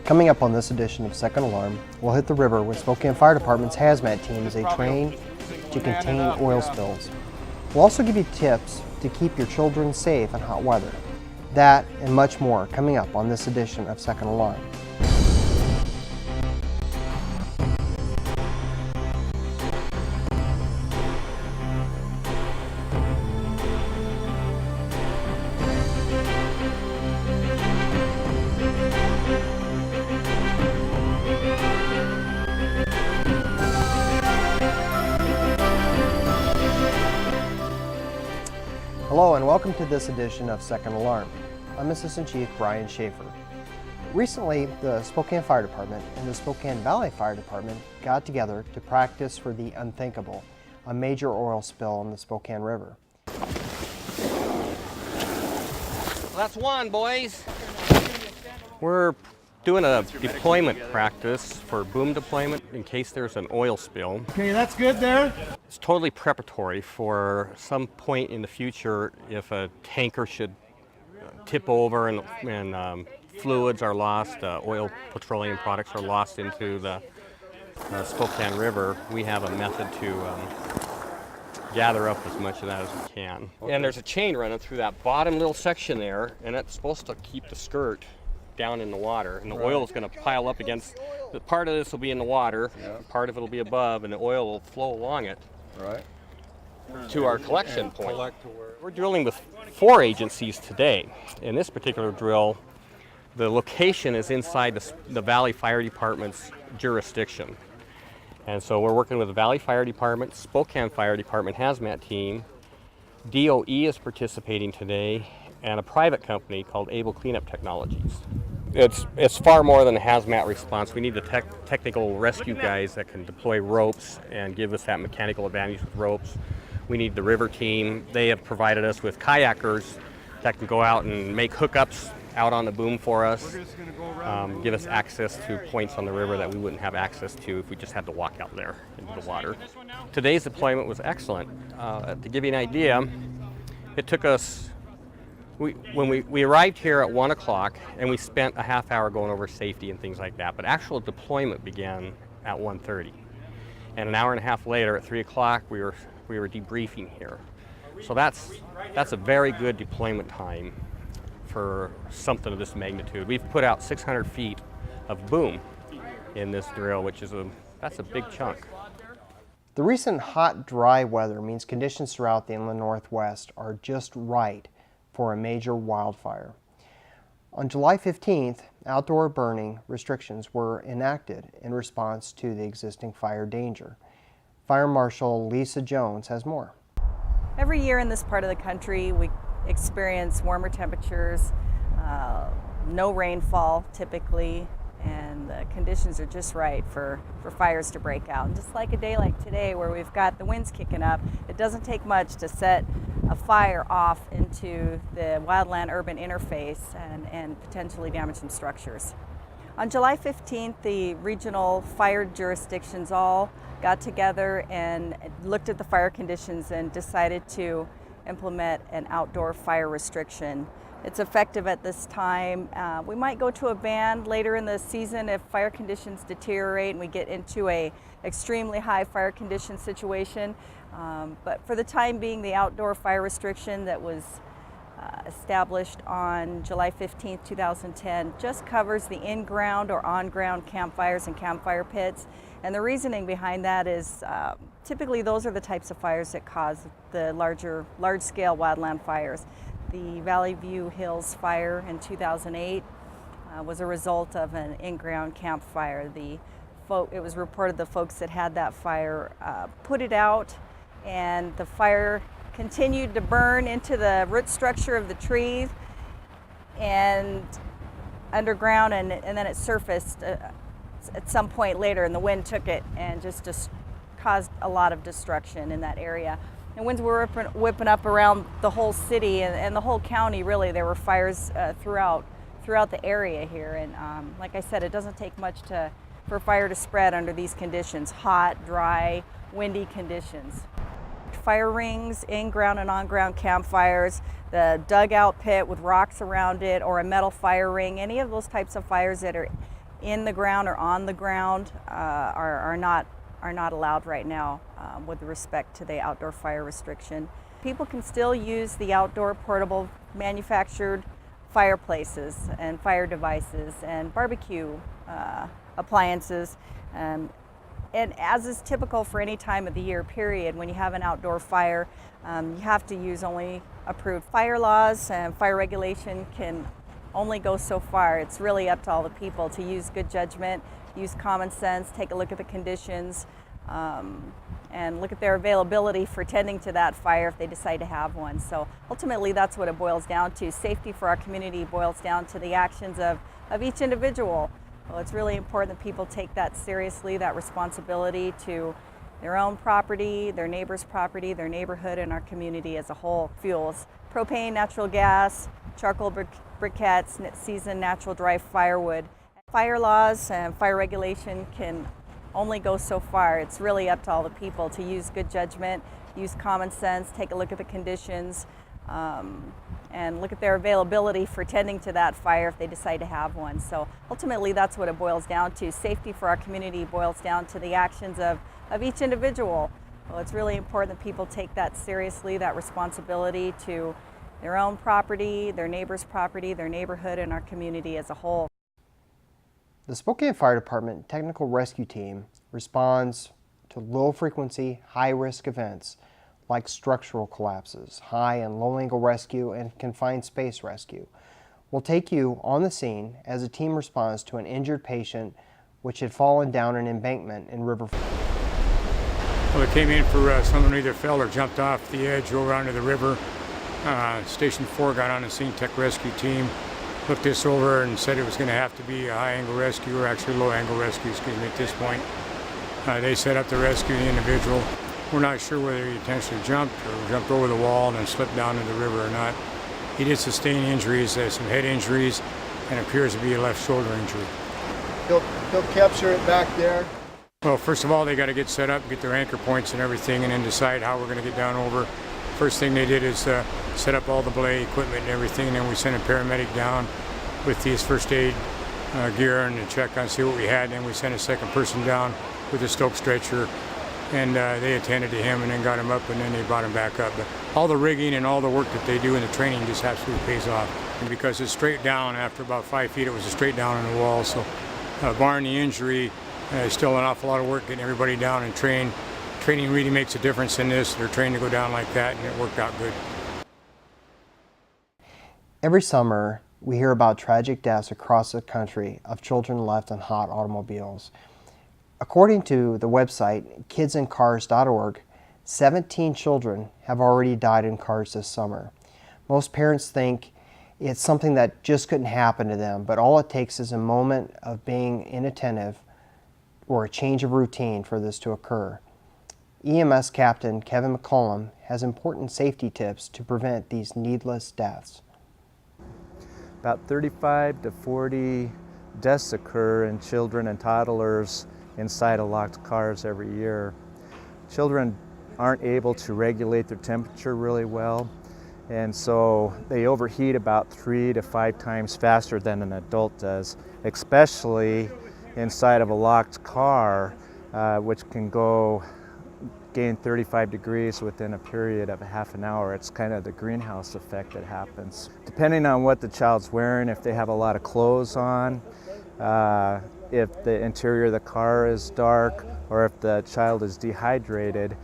Coming up on this edition of Second Alarm, we'll hit the river with Spokane Fire Department's hazmat team as they train to contain oil spills. We'll also give you tips to keep your children safe in hot weather. That and much more coming up on this edition of Second Alarm. Hello and welcome to this edition of Second Alarm. I'm Assistant Chief Brian Schaefer. Recently, the Spokane Fire Department and the Spokane Valley Fire Department got together to practice for the unthinkable, a major oil spill in the Spokane River. That's one, boys. We're doing a deployment practice for boom deployment in case there's an oil spill. Okay, that's good there. It's totally preparatory for some point in the future if a tanker should tip over and fluids are lost, oil, petroleum products are lost into the Spokane River. We have a method to gather up as much of that as we can. Okay. And there's a chain running through that bottom little section there, and it's supposed to keep the skirt down in the water, and the oil is going to pile up against, the part of this will be in the water, part of it will be above, and the oil will flow along it to our collection point. We're drilling with 4 agencies today. In this particular drill, the location is inside the Valley Fire Department's jurisdiction. And so we're working with the Valley Fire Department, Spokane Fire Department hazmat team, DOE is participating today, and a private company called Able Cleanup Technologies. It's far more than a hazmat response. We need the technical rescue guys that can deploy ropes and give us that mechanical advantage with ropes. We need the river team. They have provided us with kayakers that can go out and make hookups out on the boom for us, give us access to points on the river that we wouldn't have access to if we just had to walk out there into the water. Today's deployment was excellent. To give you an idea, it took us, when we arrived here at 1 o'clock and we spent a half hour going over safety and things like that, but actual deployment began at 1:30. And an hour and a half later at 3 o'clock we were debriefing here. So that's a very good deployment time for something of this magnitude. We've put out 600 feet of boom in this drill, which is that's a big chunk. The recent hot, dry weather means conditions throughout the inland Northwest are just right for a major wildfire. On July 15th, outdoor burning restrictions were enacted in response to the existing fire danger. Fire Marshal Lisa Jones has more. Every year in this part of the country, we experience warmer temperatures, no rainfall typically, and the conditions are just right for fires to break out. And just like a day like today where we've got the winds kicking up, it doesn't take much to set a fire off into the wildland-urban interface and potentially damage some structures. On July 15th, the regional fire jurisdictions all got together and looked at the fire conditions and decided to implement an outdoor fire restriction. It's effective at this time. We might go to a ban later in the season if fire conditions deteriorate and we get into a extremely high fire condition situation. But for the time being, the outdoor fire restriction that was established on July 15th, 2010 just covers the in-ground or on-ground campfires and campfire pits. And the reasoning behind that is typically those are the types of fires that cause the large-scale wildland fires. The Valley View Hills fire in 2008 was a result of an in-ground campfire. It was reported the folks that had that fire put it out, and the fire continued to burn into the root structure of the trees and underground, and then it surfaced at some point later, and the wind took it and just caused a lot of destruction in that area. And winds were whipping up around the whole city and the whole county, really. There were fires throughout the area here, and like I said, it doesn't take much for fire to spread under these conditions, hot, dry, windy conditions. Fire rings, in-ground and on-ground campfires, the dugout pit with rocks around it, or a metal fire ring, any of those types of fires that are in the ground or on the ground are not allowed right now with respect to the outdoor fire restriction. People can still use the outdoor portable manufactured fireplaces and fire devices and barbecue appliances. And as is typical for any time of the year period, when you have an outdoor fire, you have to use only approved fire laws, and fire regulation can only go so far. It's really up to all the people to use good judgment, use common sense, take a look at the conditions, and look at their availability for tending to that fire if they decide to have one. So ultimately that's what it boils down to. Safety for our community boils down to the actions of each individual. Well, it's really important that people take that seriously, that responsibility to their own property, their neighbor's property, their neighborhood, and our community as a whole. Fuels: propane, natural gas, charcoal briquettes, seasoned natural dry firewood. Fire laws and fire regulation can only go so far. It's really up to all the people to use good judgment, use common sense, take a look at the conditions, and look at their availability for tending to that fire if they decide to have one. So ultimately that's what it boils down to. Safety for our community boils down to the actions of each individual. Well, it's really important that people take that seriously, that responsibility to their own property, their neighbor's property, their neighborhood, and our community as a whole. The Spokane Fire Department Technical Rescue Team responds to low-frequency, high-risk events like structural collapses, high and low-angle rescue, and confined space rescue. We'll take you on the scene as the team responds to an injured patient which had fallen down an embankment in River. Well, they came in for someone either fell or jumped off the edge over onto the river. Station 4 got on the scene, tech rescue team, looked this over and said it was going to have to be a high-angle rescue, or actually low-angle rescue, at this point. They set up to rescue the individual. We're not sure whether he intentionally jumped or jumped over the wall and then slipped down into the river or not. He did sustain injuries, some head injuries, and appears to be a left shoulder injury. He'll capture it back there. Well, first of all, they got to get set up, get their anchor points and everything, and then decide how we're going to get down over. First thing they did is set up all the belay equipment and everything, and then we sent a paramedic down with his first aid gear and to check on see what we had. And then we sent a second person down with a Stoke stretcher, and they attended to him and then got him up, and then they brought him back up. But all the rigging and all the work that they do in the training just absolutely pays off. And because it's straight down, after about 5 feet, it was a straight down on the wall. So barring the injury, still an awful lot of work getting everybody down and trained. Training really makes a difference in this. They're trained to go down like that, and it worked out good. Every summer, we hear about tragic deaths across the country of children left in hot automobiles. According to the website kidsincars.org, 17 children have already died in cars this summer. Most parents think it's something that just couldn't happen to them, but all it takes is a moment of being inattentive or a change of routine for this to occur. EMS Captain Kevin McCollum has important safety tips to prevent these needless deaths. About 35 to 40 deaths occur in children and toddlers inside of locked cars every year. Children aren't able to regulate their temperature really well, and so they overheat about 3 to 5 times faster than an adult does, especially inside of a locked car, which can gain 35 degrees within a period of a half an hour. It's kind of the greenhouse effect that happens. Depending on what the child's wearing, if they have a lot of clothes on, if the interior of the car is dark, or if the child is dehydrated,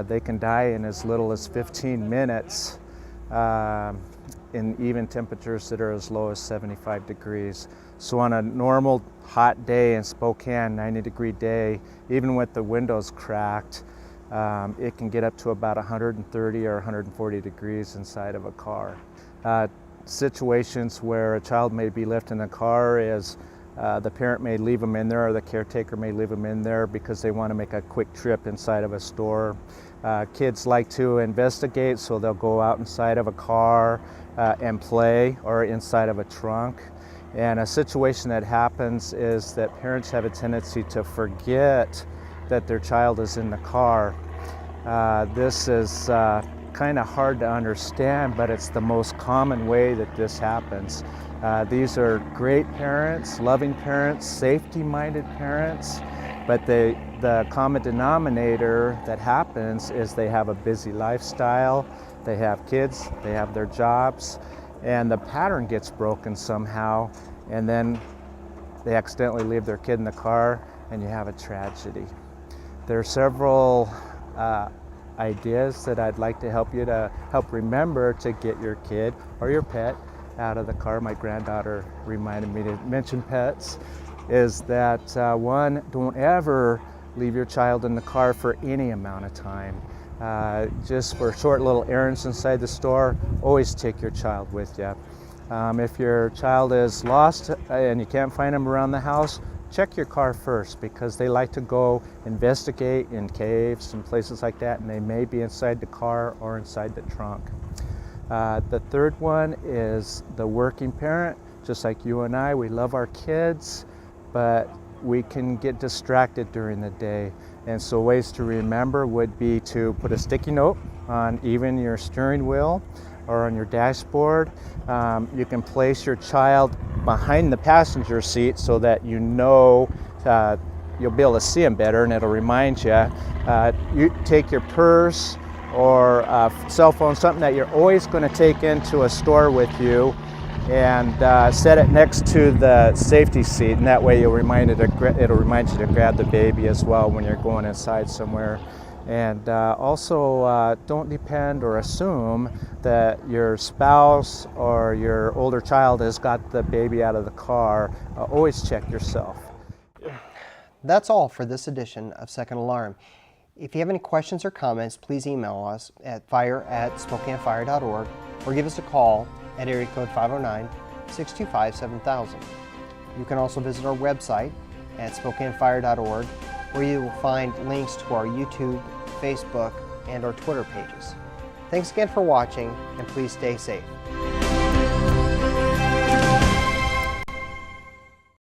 they can die in as little as 15 minutes in even temperatures that are as low as 75 degrees. So on a normal hot day in Spokane, 90-degree day, even with the windows cracked, it can get up to about 130 or 140 degrees inside of a car. Situations where a child may be left in the car is the parent may leave them in there, or the caretaker may leave them in there because they want to make a quick trip inside of a store. Kids like to investigate, so they'll go out inside of a car and play, or inside of a trunk. And a situation that happens is that parents have a tendency to forget that their child is in the car. This is kind of hard to understand, but it's the most common way that this happens. These are great parents, loving parents, safety-minded parents, but the common denominator that happens is they have a busy lifestyle, they have kids, they have their jobs, and the pattern gets broken somehow, and then they accidentally leave their kid in the car and you have a tragedy. There are several ideas that I'd like to help you to help remember to get your kid or your pet out of the car. My granddaughter reminded me to mention pets. Is that one, don't ever leave your child in the car for any amount of time. Just for short little errands inside the store, always take your child with you. If your child is lost and you can't find them around the house, check your car first, because they like to go investigate in caves and places like that, and they may be inside the car or inside the trunk. The third one is the working parent. Just like you and I, we love our kids, but we can get distracted during the day. And so ways to remember would be to put a sticky note on even your steering wheel or on your dashboard. You can place your child behind the passenger seat so that you know you'll be able to see them better, and it'll remind you. You take your purse or cell phone, something that you're always going to take into a store with you, and set it next to the safety seat, and that way it'll remind you to grab the baby as well when you're going inside somewhere. And also don't depend or assume that your spouse or your older child has got the baby out of the car. Always check yourself. That's all for this edition of Second Alarm. If you have any questions or comments, please email us at fire@spokanefire.org or give us a call at area code 509-625-7000. You can also visit our website at spokanefire.org, where you will find links to our YouTube, Facebook, and our Twitter pages. Thanks again for watching, and please stay safe.